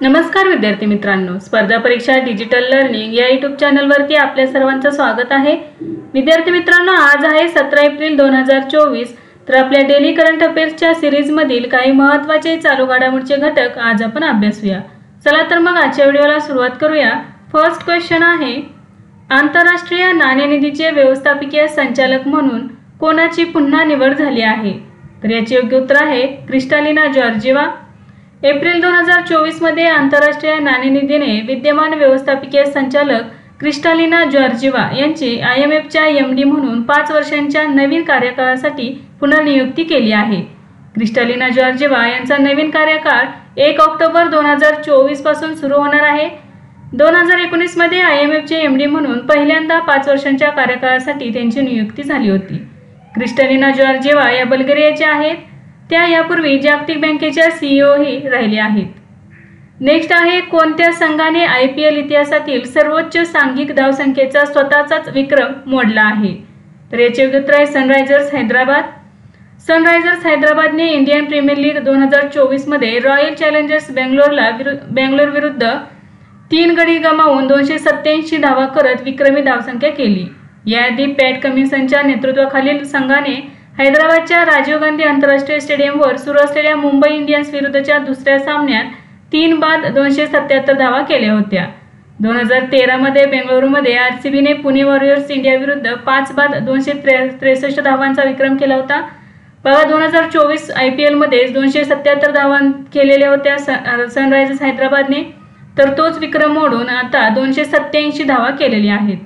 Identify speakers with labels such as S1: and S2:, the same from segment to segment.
S1: नमस्कार विद्यार्थी मित्रांनो, स्पर्धा परीक्षा डिजिटल लर्निंग या यूट्यूब चॅनलवरती आपल्या सर्वांचं स्वागत आहे। विद्यार्थी मित्रांनो, आज आहे 17 एप्रिल 2024। तर आपल्या डेली करंट अफेअर्सच्या सीरीज मधील काही महत्त्वाचे चालू घडामोडीचे घटक आज आपण अभ्यासूया। चला तर मग आजच्या व्हिडिओला सुरुवात करूया। फर्स्ट क्वेश्चन आहे, आंतरराष्ट्रीय नाणेनिधीचे व्यवस्थापकीय संचालक म्हणून कोणाची पुन्हा निवड झाली आहे? तर याचे योग्य उत्तर आहे क्रिस्टालिना जॉर्जिवा। एप्रिल 2024 मध्ये आंतरराष्ट्रीय नाणेनिधीने विद्यमान व्यवस्थापकीय संचालक क्रिस्टालिना जॉर्जिवा यांची IMFच्या MD म्हणून 5 वर्षांच्या नवीन कार्यकाळासाठी पुनर्नियुक्ती केली आहे। क्रिस्टालिना जॉर्जिवा यांचा नवीन कार्यकाळ 1 ऑक्टोबर 2024 पासून सुरू होणार आहे। 2019 मध्ये IMFचे MD म्हणून पहिल्यांदा 5 वर्षांच्या कार्यकाळासाठी त्यांची नियुक्ती झाली होती। क्रिस्टालिना जॉर्जिवा या बल्गेरियाच्या आहेत। त्या यापूर्वी जागतिक बँकेच्या CEO ही राहिल्या आहेत। नेक्स्ट आहे, कोणत्या संघाने IPL इतिहासातील सर्वोच्च सांघिक धावसंख्येचा स्वतःचाच विक्रम मोडला आहे? तर याचे उत्तर आहे सनरायझर्स हैदराबाद। सनरायझर्स हैदराबादने इंडियन प्रीमियर लीग 2024 मध्ये रॉयल चॅलेंजर्स बेंगलोर विरुद्ध 3 गडी गमावून 287 धावा करत विक्रमी धावसंख्या केली। याआधी पॅट कमिन्सच्या नेतृत्वाखालील संघाने हैदराबादच्या राजीव गांधी आंतरराष्ट्रीय स्टेडियमवर सुरू असलेल्या मुंबई इंडियन्स विरुद्धच्या दुसऱ्या सामन्यात 3 बाद 277 धावा केल्या होत्या। 2013 मध्ये बेंगळुरूमध्ये RCBने पुणे वॉरियर्स इंडिया विरुद्ध 5 बाद 263 धावांचा विक्रम केला होता। 2024 IPL मध्ये 277 धावा केलेल्या होत्या सनरायझर्स हैदराबादने, तर तोच विक्रम मोडून आता 287 धावा केलेल्या आहेत।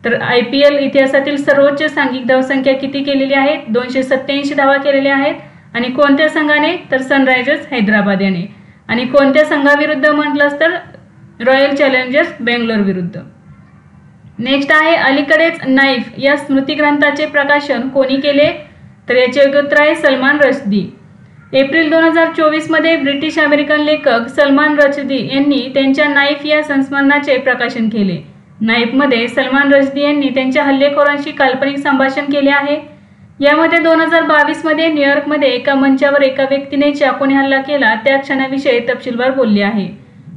S1: तर IPL इतिहासातील सर्वोच्च सांघिक धावसंख्या किती केलेली आहे? 287 धावा केलेल्या आहेत। आणि कोणत्या संघाने? तर सनरायझर्स हैदराबाद याने। आणि कोणत्या संघाविरुद्ध म्हटलंस तर रॉयल चॅलेंजर्स बेंगलोर विरुद्ध। नेक्स्ट आहे, अलीकडेच नाईफ या स्मृती ग्रंथाचे प्रकाशन कोणी केले? तर याचे योग्य उत्तर आहे सलमान रश्दी। एप्रिल 2024 मध्ये ब्रिटिश अमेरिकन लेखक सलमान रश्दी यांनी त्यांच्या नाईफ या संस्मरणाचे प्रकाशन केले। नाईफमध्ये सलमान रश्दी यांनी त्यांच्या हल्लेखोरांशी काल्पनिक संभाषण केले आहे। यामध्ये 2022 मध्ये न्यूयॉर्कमध्ये एका मंचावर एका व्यक्तीने चाकूने हल्ला केला त्या क्षणाविषयी तपशीलवार बोलले आहे।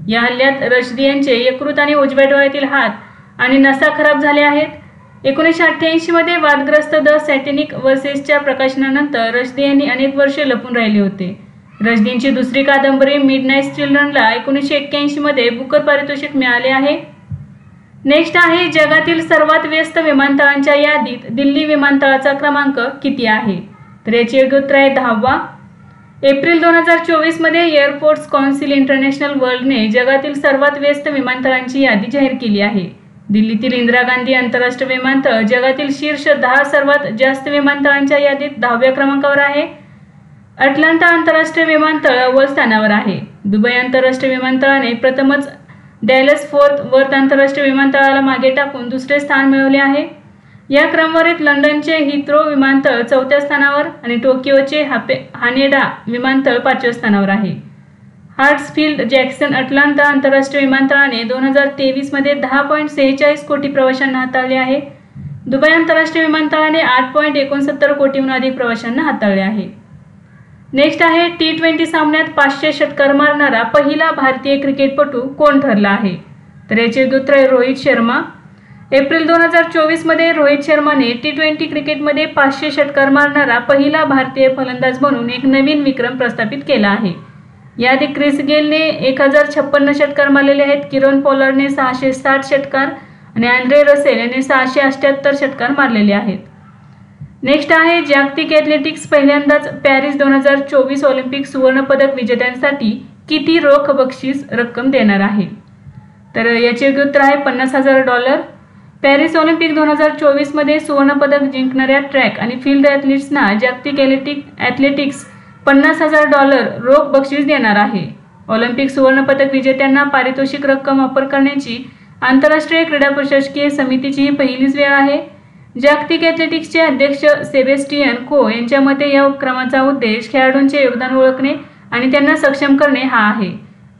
S1: या हल्ल्यात रश्दी यांचे यकृत आणि उजव्या डोळ्यातील हात आणि नसा खराब झाले आहेत। 1988 मध्ये वादग्रस्त द सॅटेनिक वर्सेसच्या प्रकाशनानंतर रश्दी यांनी अनेक वर्षे लपून राहिले होते। रश्दींची दुसरी कादंबरी मिडनाईट चिल्ड्रनला 1981 मध्ये बुकर पारितोषिक मिळाले आहे। नेक्स्ट आहे, जगातील सर्वात व्यस्त विमानतळांच्या यादीत दिल्ली विमानतळाचा क्रमांक किती आहे? तर याचे योग्य उत्तर आहे 10वा। एप्रिल 2024 मध्ये एअरपोर्ट्स काउन्सिल इंटरनॅशनल वर्ल्डने जगातील सर्वात व्यस्त विमानतळांची यादी जाहीर केली आहे। दिल्लीतील इंदिरा गांधी आंतरराष्ट्रीय विमानतळ जगातील शीर्ष 10 सर्वात जास्त विमानतळांच्या यादीत 10व्या क्रमांकावर आहे। अटलांटा आंतरराष्ट्रीय विमानतळ अव्वल स्थानावर आहे। दुबई आंतरराष्ट्रीय विमानतळाने प्रथमच डॅलस फोर्ट वर्थ आंतरराष्ट्रीय विमानतळाला मागे टाकून दुसरे स्थान मिळवले आहे। या क्रमवारीत लंडनचे हिथ्रो विमानतळ 4थ्या स्थानावर आणि टोकियोचे हानेडा विमानतळ 5व्या स्थानावर आहे। हार्ट्सफील्ड जॅक्सन अटलांटा आंतरराष्ट्रीय विमानतळाने 2023 मध्ये 10.46 कोटी प्रवाशांना हाताळले आहे। दुबई आंतरराष्ट्रीय विमानतळाने 8.69 कोटीहून अधिक प्रवाशांना हाताळले आहे। नेक्स्ट आहे, T20 सामन्यात 500 षटकार मारणारा पहिला भारतीय क्रिकेटपटू कोण ठरला आहे? तर याचे उत्तर आहे रोहित शर्मा। एप्रिल 2024 मध्ये रोहित शर्माने T20 क्रिकेटमध्ये 500 षटकार मारणारा पहिला भारतीय फलंदाज म्हणून एक नवीन विक्रम प्रस्थापित केला आहे। याआधी क्रिस गेलने 1056 षटकार मारलेले आहेत। किरण पोलार्डने 660 षटकार आणि अँड्रे रसेल याने 678 षटकार मारलेले आहेत। नेक्स्ट आहे, जागतिक ॲथलेटिक्स पहिल्यांदाच पॅरिस 2024 ऑलिम्पिक सुवर्णपदक विजेत्यांसाठी किती रोख बक्षीस रक्कम देणार आहे? तर याचे योग्य उत्तर आहे $50,000। पॅरिस ऑलिम्पिक 2024 मध्ये सुवर्णपदक जिंकणाऱ्या ट्रॅक आणि फील्ड ॲथलीट्सना जागतिक ॲथलेटिक्स $50,000 रोख बक्षीस देणार आहे। ऑलिम्पिक सुवर्णपदक विजेत्यांना पारितोषिक रक्कम वापर करण्याची आंतरराष्ट्रीय क्रीडा प्रशासकीय समितीची ही पहिलीच वेळ आहे। जागतिक ॲथलेटिक्सचे अध्यक्ष सेबेस्टियन को यांच्या मते या उपक्रमाचा उद्देश खेळाडूंचे योगदान ओळखणे आणि त्यांना सक्षम करणे हा आहे।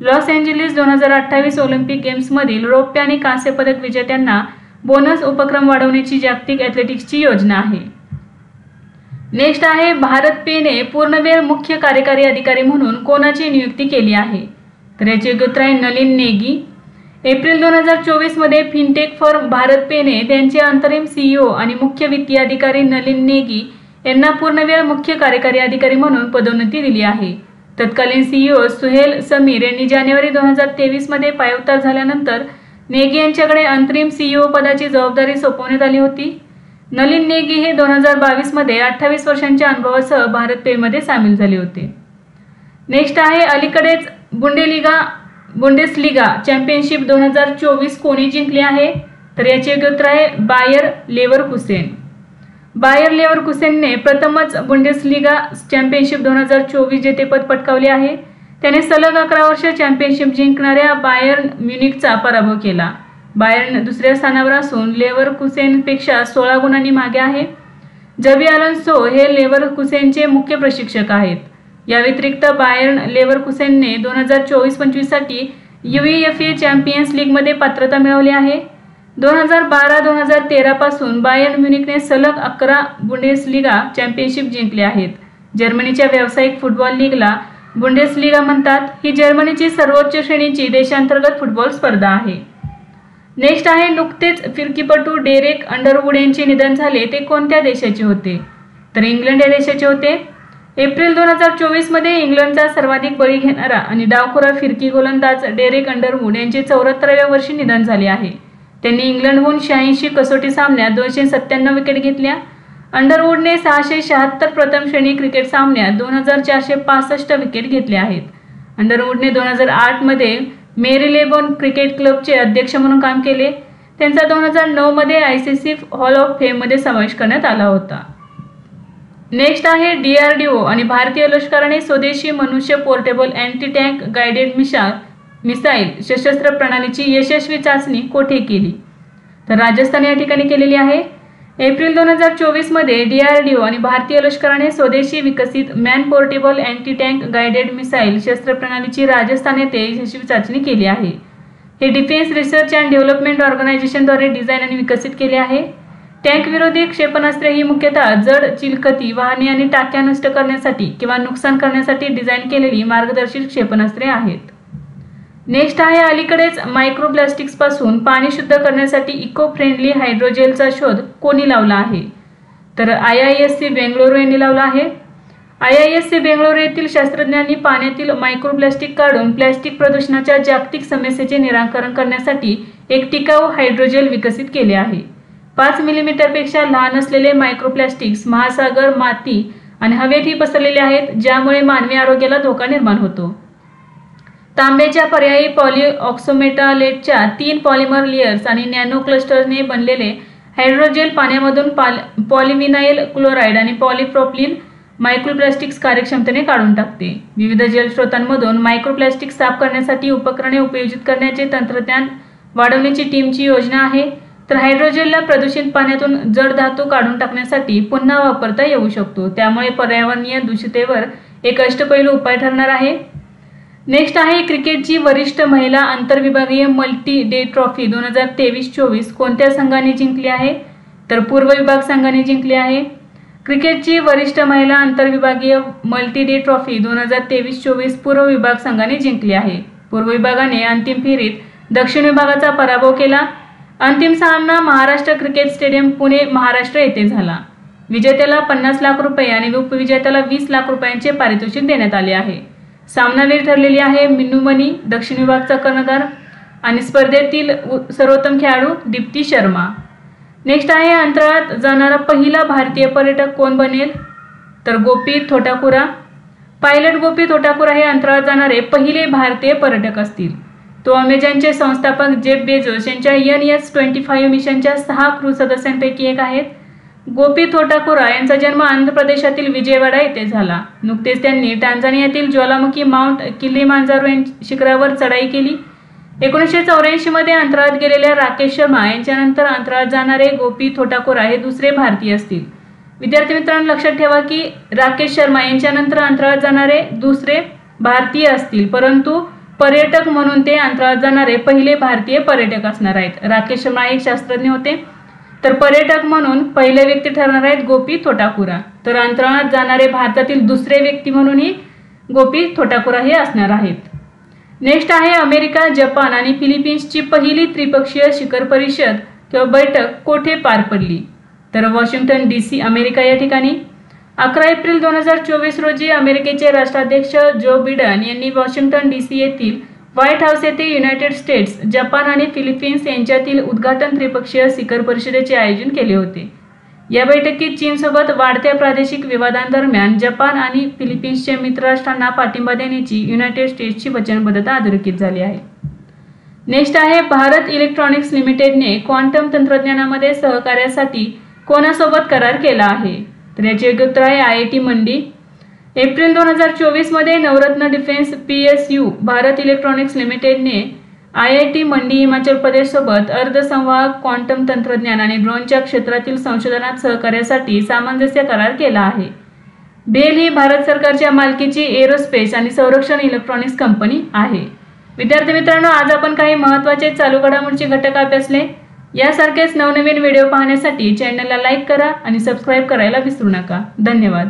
S1: लॉस एंजेलिस 2028 ऑलिम्पिक गेम्समधील रौप्य आणि कांस्य पदक विजेत्यांना बोनस उपक्रम वाढवण्याची जागतिक ॲथलेटिक्सची योजना आहे। नेक्स्ट आहे, भारत पेने पूर्णवेळ मुख्य कार्यकारी अधिकारी म्हणून कोणाची नियुक्ती केली आहे? तर याचे योग्य उत्तर आहे नलिन नेगी. एप्रिल 2024 मध्ये फिनटेक फर्म भारत पेने त्यांचे अंतरिम CEO आणि मुख्य वित्तीय अधिकारी नलिन नेगी यांना पूर्णवेळ मुख्य कार्यकारी अधिकारी म्हणून पदोन्नती दिली आहे. तत्कालीन CEO सुहेल समीर यांनी जानेवारी 2023 मध्ये पायउतार झाल्यानंतर नेगी यांच्याकडे अंतरिम CEO पदाची जबाबदारी सोपवण्यात आली होती. नलिन नेगी हे 2022 मध्ये 28 वर्षांच्या अनुभवासह भारत पेमध्ये सामील झाले होते. नेक्स्ट आहे अलीकडेच बुंडेसलिगा चॅम्पियनशिप 2024 कोणी जिंकली आहे? तर याचे योग्य उत्तर आहे बायर लेवरकुसेन. बायर लेवरकुसेनने प्रथमच बुंडेसलिगा चॅम्पियनशिप 2024 जेतेपद पटकावले आहे. त्याने सलग 11 वर्ष चॅम्पियनशिप जिंकणाऱ्या बायर्न म्युनिकचा पराभव केला. बायर्न दुसऱ्या स्थानावर असून लेवरकुसेनपेक्षा 16 गुणांनी मागे आहे. जबी अलोन्सो हे लेवरकुसेनचे मुख्य प्रशिक्षक आहेत. या व्यतिरिक्त बायर्न लेवरकुसेनने 2024-25 साठी UEFA चॅम्पियन्स लीगमध्ये पात्रता मिळवली आहे. 2012-2013 पासून बायर्न म्युनिकने सलग 11 बुंडेसलिगा चॅम्पियनशिप जिंकले आहेत. जर्मनीच्या व्यावसायिक फुटबॉल लीगला बुंडेसलिगा म्हणतात. ही जर्मनीची सर्वोच्च श्रेणीची देशांतर्गत फुटबॉल स्पर्धा आहे. नेक्स्ट आहे नुकतेच फिरकीपटू डेरेक अंडरवूड यांचे निधन झाले. ते कोणत्या देशाचे होते? तर इंग्लंड या देशाचे होते. एप्रिल 2024 मध्ये इंग्लंडचा सर्वाधिक बळी घेणारा आणि डावखोरा फिरकी गोलंदाज डेरेक अंडरवूड यांचे 74व्या वर्षी निधन झाले आहे. त्यांनी इंग्लंडहून 86 कसोटी सामन्यात 297 विकेट घेतल्या. अंडरवूडने 676 प्रथम श्रेणी क्रिकेट सामन्यात 2465 विकेट घेतल्या आहेत. अंडरवूडने 2008 मध्ये मेरीलेबोन क्रिकेट क्लबचे अध्यक्ष म्हणून काम केले. त्यांचा 2009 मध्ये ICC हॉल ऑफ फेममध्ये समावेश करण्यात आला होता. नेक्स्ट आहे DRDO आणि भारतीय लष्कराने स्वदेशी मनुष्य portable anti tank guided missile सशस्त्र प्रणालीची यशस्वी चाचणी कोठे केली? तर राजस्थान या ठिकाणी केलेली आहे. एप्रिल 2024 मध्ये DRDO आणि भारतीय लष्कराने स्वदेशी विकसित man portable anti tank guided missile शस्त्र प्रणालीची राजस्थान येथे यशस्वी चाचणी केली आहे. हे डिफेन्स रिसर्च अँड डेव्हलपमेंट ऑर्गनायझेशनद्वारे डिझाईन आणि विकसित केले आहे. टँक विरोधी क्षेपणास्त्रे ही मुख्यतः जड चिलखती वाहने आणि टाक्या नष्ट करण्यासाठी किंवा नुकसान करण्यासाठी डिझाईन केलेली मार्गदर्शित क्षेपणास्त्रे आहेत. नेक्स्ट आहे अलीकडेच मायक्रोप्लास्टिक्सपासून पाणी शुद्ध करण्यासाठी इको फ्रेंडली हायड्रोजेलचा शोध कोणी लावला आहे? तर IISc बेंगळुरू यांनी लावला आहे. IISc बेंगळुरू येथील शास्त्रज्ञांनी पाण्यातील मायक्रोप्लास्टिक काढून प्लास्टिक प्रदूषणाच्या जागतिक समस्येचे निराकरण करण्यासाठी एक टिकाऊ हायड्रोजेल विकसित केले आहे. 5 मिलीमीटरपेक्षा लहान असलेले मायक्रोप्लास्टिक्स महासागर, माती आणि हवेतही पसरलेले आहेत, ज्यामुळे मानवी आरोग्याला धोका निर्माण होतो. तांब्याच्या पर्यायी पॉलिऑक्सोमेटालेटच्या 3 पॉलिमर लेयर्स आणि नॅनो क्लस्टर्सने बनलेले हायड्रोजेल पाण्यामधून पॉलिव्हिनाइल क्लोराईड आणि पॉलिप्रोपिलीन मायक्रोप्लास्टिक्स कार्यक्षमतेने काढून टाकते. विविध जलस्रोतांमधून मायक्रोप्लास्टिक साफ करण्यासाठी उपकरणे उपयोजित करण्याचे तंत्रज्ञान वाढवण्याची टीमची योजना आहे. तर हायड्रोजेलला प्रदूषित पाण्यातून जड धातू काढून टाकण्यासाठी पुन्हा वापरता येऊ शकतो. त्यामुळे पर्यावरणीय दूषितेवर एक अष्टपैलू उपाय ठरणार आहे. नेक्स्ट आहे क्रिकेटची वरिष्ठ महिला आंतरविभागीय मल्टी डे ट्रॉफी 2023-24 कोणत्या संघाने जिंकली आहे? तर पूर्व विभाग संघाने जिंकली आहे. क्रिकेटची वरिष्ठ महिला आंतरविभागीय मल्टी डे ट्रॉफी 2023-24 पूर्व विभाग संघाने जिंकली आहे. पूर्व विभागाने अंतिम फेरीत दक्षिण विभागाचा पराभव केला. अंतिम सामना महाराष्ट्र क्रिकेट स्टेडियम पुणे महाराष्ट्र येथे झाला. विजेत्याला 50 लाख रुपये आणि उपविजेत्याला 20 लाख रुपयांचे पारितोषिक देण्यात आले आहे. सामनावीर ठरलेली आहे मिनू मनी दक्षिण विभागचा कर्णधार आणि स्पर्धेतील सर्वोत्तम खेळाडू दीप्ती शर्मा. नेक्स्ट आहे अंतराळात जाणारा पहिला भारतीय पर्यटक कोण बनेल? तर गोपी थोटाकुरा. पायलट गोपी थोटाकुरा हे अंतराळात जाणारे पहिले भारतीय पर्यटक असतील. तो अमेझॉनचे संस्थापक जेफ बेझोस यांच्या NS-25 मिशनच्या 6 क्रू सदस्यांपैकी एक आहेत. गोपी थोटाकुरा यांचा जन्म आंध्र प्रदेशातील विजयवाडा येथे झाला. नुकतेच त्यांनी टांझानियातील ज्वालामुखी माउंट किलिमांजारो शिखरावर चढाई केली. 1984 मध्ये अंतराळात गेलेल्या राकेश शर्मा यांच्यानंतर अंतराळात जाणारे गोपी थोटाकुरा हे दुसरे भारतीय असतील. विद्यार्थी मित्रांनो लक्षात ठेवा की राकेश शर्मा यांच्यानंतर अंतराळात जाणारे दुसरे भारतीय असतील, परंतु पर्यटक म्हणून ते अंतराळात जाणारे पहिले भारतीय पर्यटक असणार आहेत. राकेश शर्मा एक शास्त्रज्ञ होते, तर पर्यटक म्हणून पहिले व्यक्ती ठरणार आहेत गोपी थोटाकुरा. तर अंतराळात जाणारे भारतातील दुसरे व्यक्ती म्हणूनही गोपी थोटाकुरा हे असणार आहेत. नेक्स्ट आहे अमेरिका, जपान आणि फिलिपिन्सची पहिली त्रिपक्षीय शिखर परिषद किंवा बैठक कोठे पार पडली? तर वॉशिंग्टन DC अमेरिका या ठिकाणी. 11 एप्रिल 2024 रोजी अमेरिकेचे राष्ट्राध्यक्ष जो बिडेन यांनी वॉशिंग्टन DC येथील व्हाईट हाऊस येथे युनायटेड स्टेट्स, जपान आणि फिलिपिन्स यांच्यातील उद्घाटन त्रिपक्षीय शिखर परिषदेचे आयोजन केले होते. या बैठकीत चीनसोबत वाढत्या प्रादेशिक विवादांदरम्यान जपान आणि फिलिपिन्सचे मित्र राष्ट्रांना पाठिंबा देण्याची युनायटेड स्टेट्सची वचनबद्धता अधोरेखित झाली आहे. नेक्स्ट आहे भारत इलेक्ट्रॉनिक्स लिमिटेडने क्वांटम तंत्रज्ञानामध्ये सहकार्यासाठी कोणासोबत करार केला आहे? तर याचे योग्य उत्तर आहे IIT मंडी. एप्रिल 2024 मध्ये Navratna defence PSU Bharat electronics लिमिटेडने IIT मंडी हिमाचल प्रदेश सोबत अर्धसंवाहक क्वांटम तंत्रज्ञान आणि ड्रोनच्या क्षेत्रातील संशोधनात सहकार्यासाठी सामंजस्य करार केला आहे. बेल ही भारत सरकारच्या मालकीची एरोस्पेस आणि संरक्षण इलेक्ट्रॉनिक्स कंपनी आहे. विद्यार्थी मित्रांनो, आज आपण काही महत्त्वाचे चालू घडामोडीचे घटक अभ्यासले. यासारखेच नवनवीन व्हिडिओ पाहण्यासाठी चॅनलला लाईक करा आणि सबस्क्राईब करायला विसरू नका. धन्यवाद.